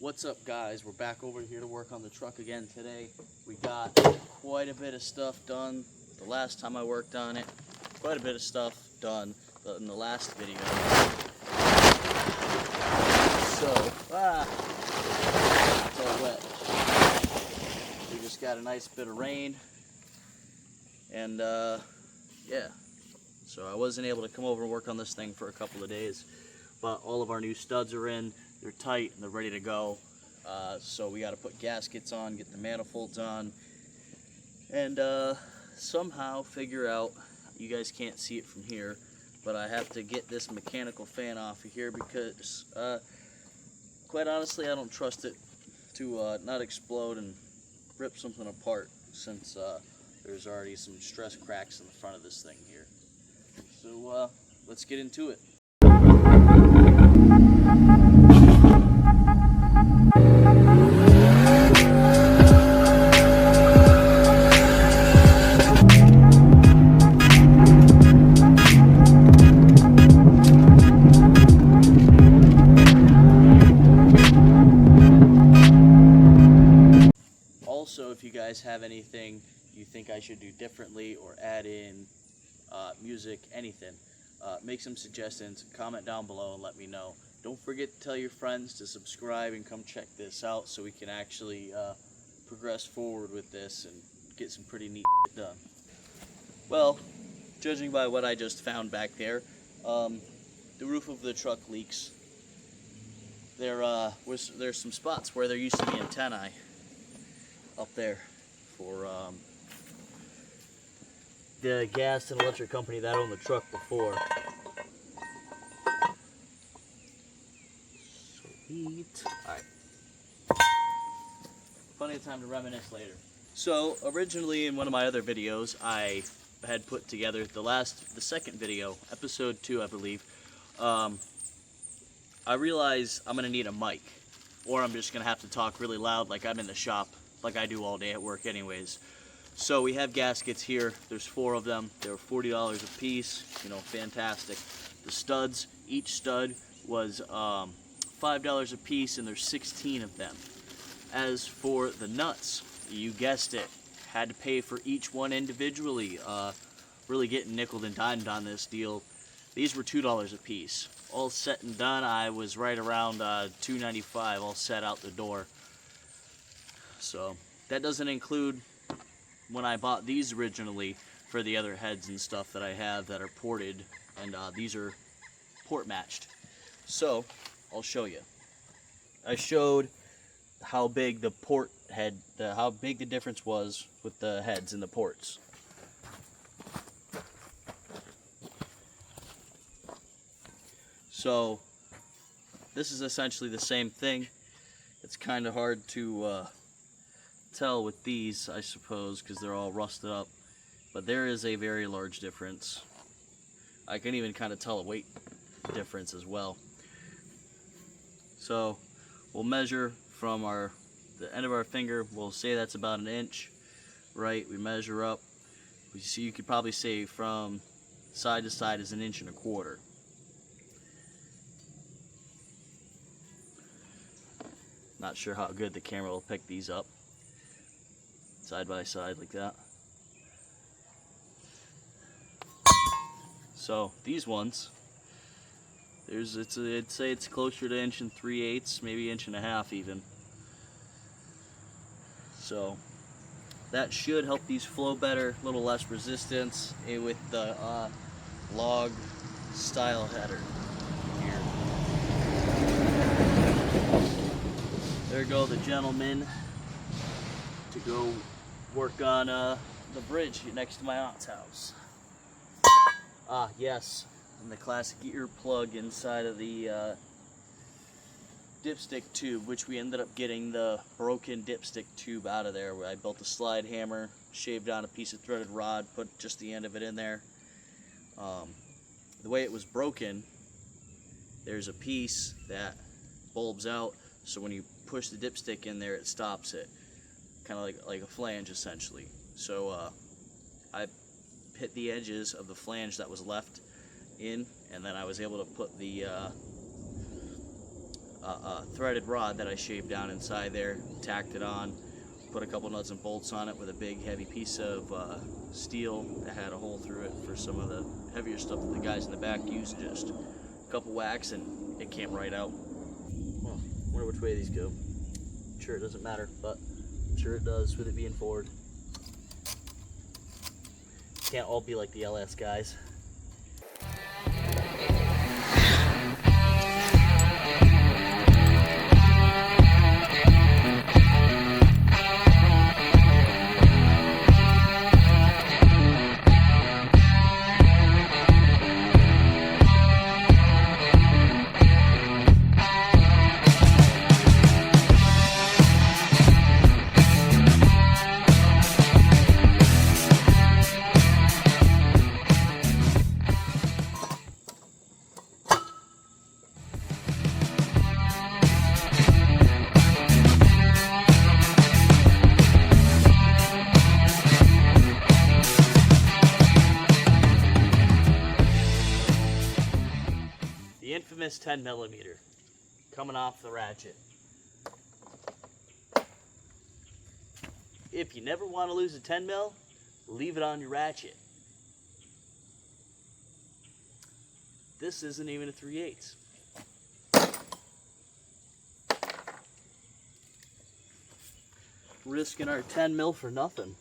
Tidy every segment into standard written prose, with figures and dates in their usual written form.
What's up, guys? We're back over here to work on the truck again today. We got quite a bit of stuff done. The last time I worked on it, quite a bit of stuff done in the last video. So, it's all wet. We just got a nice bit of rain, and yeah. So I wasn't able to come over and work on this thing for a couple of days, but all of our new studs are in. They're tight and they're ready to go. So we got to put gaskets on, get the manifolds on, and somehow figure out, you guys can't see it from here, but I have to get this mechanical fan off of here because quite honestly I don't trust it to not explode and rip something apart, since there's already some stress cracks in the front of this thing here. So let's get into it. Also, if you guys have anything you think I should do differently or add in music, anything, make some suggestions, comment down below and let me know. Don't forget to tell your friends to subscribe and come check this out so we can actually progress forward with this and get some pretty neat shit done. Well, judging by what I just found back there, the roof of the truck leaks. There's some spots where there used to be antennae up there for the gas and electric company that owned the truck before. Sweet. Alright. Plenty of time to reminisce later. So, originally in one of my other videos, I had put together the second video, episode 2, I believe. I realized I'm gonna need a mic, or I'm just gonna have to talk really loud like I'm in the shop, like I do all day at work anyways. So we have gaskets here. There's 4 of them. They were $40 a piece. You know, fantastic. The studs, each stud was $5 a piece, and there's 16 of them. As for the nuts, you guessed it, had to pay for each one individually. Really getting nickeled and dimed on this deal. These were $2 a piece. All set and done, I was right around $2.95 all set out the door. So that doesn't include when I bought these originally for the other heads and stuff that I have that are ported, and these are port matched. So I'll show you. I showed how big the port head, how big the difference was with the heads and the ports. So this is essentially the same thing. It's kind of hard to tell with these, I suppose, because they're all rusted up, but there is a very large difference. I can even kind of tell a weight difference as well. So we'll measure from the end of our finger. We'll say that's about 1 inch, right? We measure up. We see, you could probably say from side to side is 1.25 inches. Not sure how good the camera will pick these up side by side like that. So these ones, I'd say it's closer to 1 3/8 inches, maybe 1.5 inches even. So that should help these flow better, a little less resistance with the log style header here. There go the gentlemen to go work on the bridge next to my aunt's house. Ah, yes, and the classic ear plug inside of the dipstick tube, which we ended up getting the broken dipstick tube out of there. I built a slide hammer, shaved down a piece of threaded rod, put just the end of it in there. The way it was broken, there's a piece that bulbs out, so when you push the dipstick in there, it stops it. Kind of like a flange, essentially. So I hit the edges of the flange that was left in, and then I was able to put the threaded rod that I shaved down inside there, tacked it on, put a couple nuts and bolts on it with a big heavy piece of steel that had a hole through it for some of the heavier stuff that the guys in the back used. Just a couple whacks and it came right out. Well, wonder which way these go. I'm sure it doesn't matter, but I'm sure it does with it being Ford. Can't all be like the LS guys. The infamous 10mm coming off the ratchet. If you never want to lose a 10mm, leave it on your ratchet. This isn't even a 3/8. Risking our 10mm for nothing.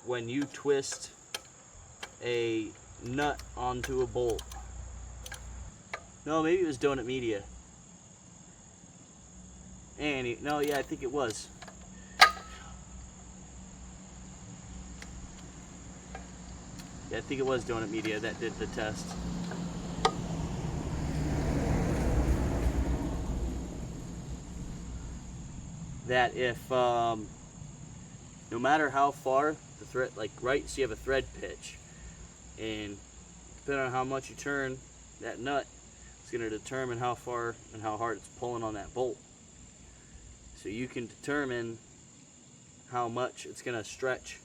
When you twist a nut onto a bolt. No, maybe it was Donut Media. No, yeah, I think it was. Yeah, I think it was Donut Media that did the test. That if, no matter how far the thread, like right, so you have a thread pitch, and depending on how much you turn that nut, it's going to determine how far and how hard it's pulling on that bolt. So you can determine how much it's going to stretch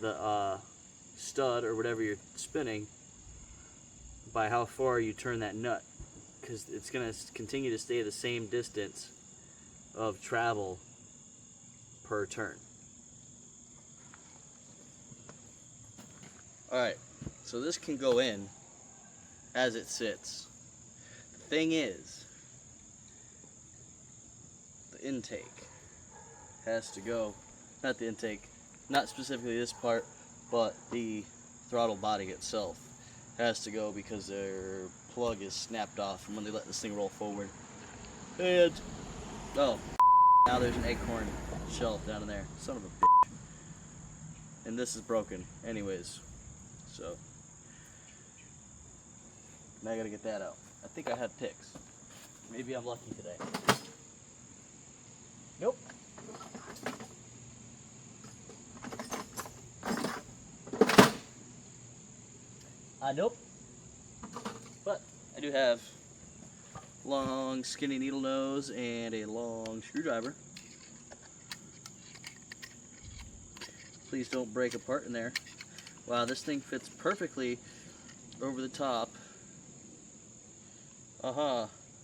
the stud or whatever you're spinning by how far you turn that nut, because it's going to continue to stay the same distance of travel per turn. Alright, so this can go in as it sits. The thing is, the intake has to go, not the intake, not specifically this part, but the throttle body itself has to go because their plug is snapped off from when they let this thing roll forward. And, oh, now there's an acorn shelf down in there. Son of a bitch. And this is broken anyways. So, now I gotta get that out. I think I have picks. Maybe I'm lucky today. Nope. Nope. But I do have long skinny needle nose and a long screwdriver. Please don't break apart in there. Wow, this thing fits perfectly over the top.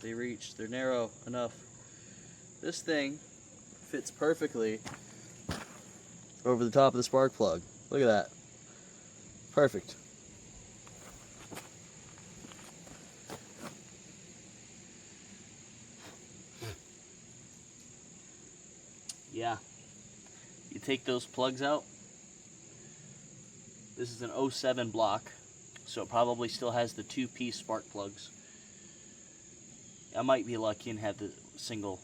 They reach, they're narrow enough. This thing fits perfectly over the top of the spark plug. Look at that. Perfect. yeah, you take those plugs out. This is an 07 block, so it probably still has the 2-piece spark plugs. I might be lucky and have the single.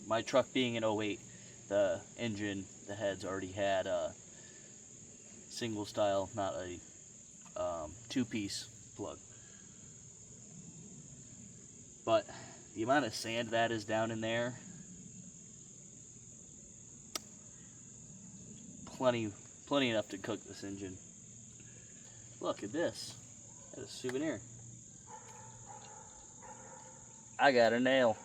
My truck being an 08, the engine, the heads already had a single style, not a 2-piece plug. But the amount of sand that is down in there, plenty enough to cook this engine. Look at this. That's a souvenir. I got a nail.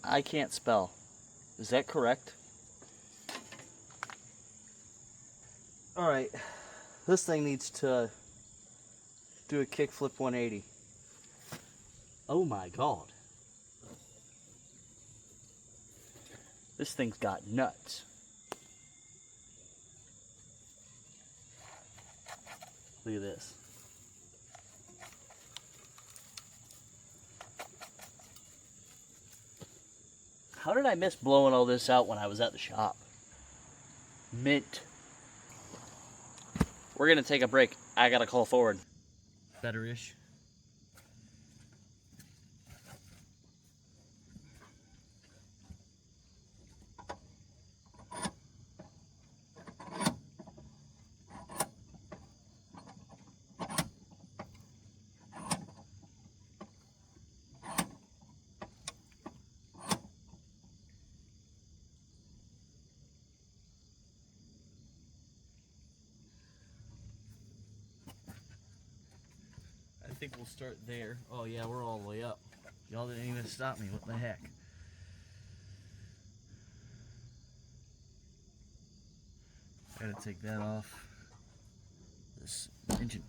I can't spell. Is that correct? Alright, this thing needs to do a kickflip 180. Oh my god. This thing's got nuts. Look at this. How did I miss blowing all this out when I was at the shop? Mint. We're gonna take a break. I gotta call forward. Better-ish. I think we'll start there. Oh yeah, we're all the way up. Y'all didn't even stop me. What the heck? Gotta take that off. This engine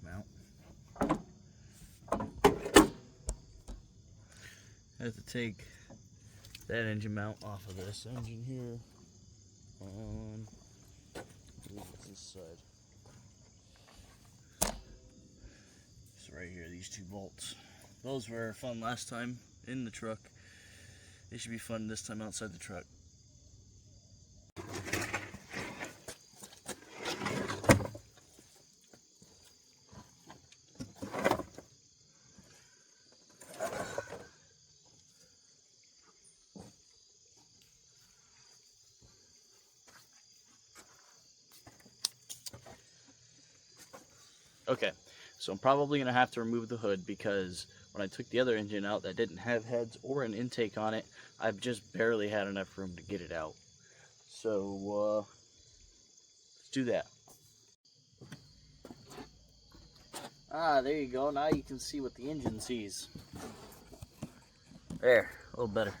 mount. I have to take that engine mount off of this engine here. On this side. Right here, these 2 bolts. Those were fun last time in the truck. They should be fun this time outside the truck. Okay. So I'm probably going to have to remove the hood because when I took the other engine out that didn't have heads or an intake on it, I've just barely had enough room to get it out. So let's do that. There you go. Now you can see what the engine sees. There, a little better.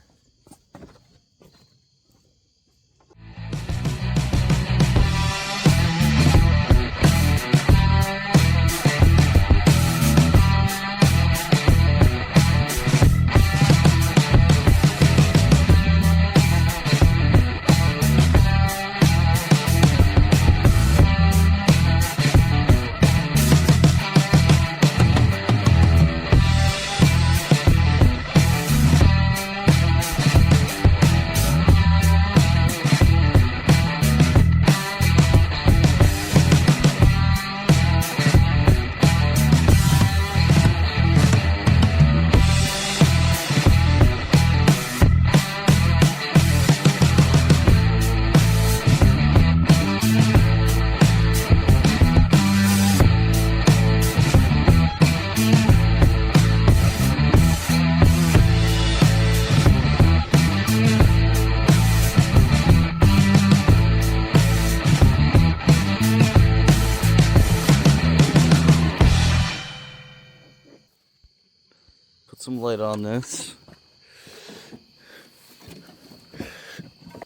Some light on this.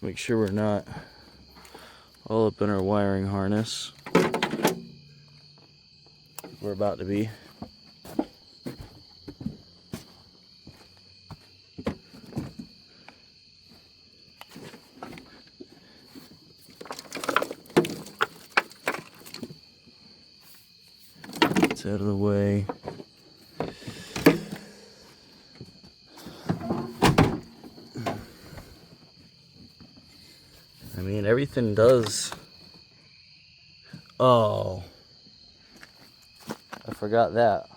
Make sure we're not all up in our wiring harness. We're about to be. It's out of the way. I mean, everything does. Oh, I forgot that.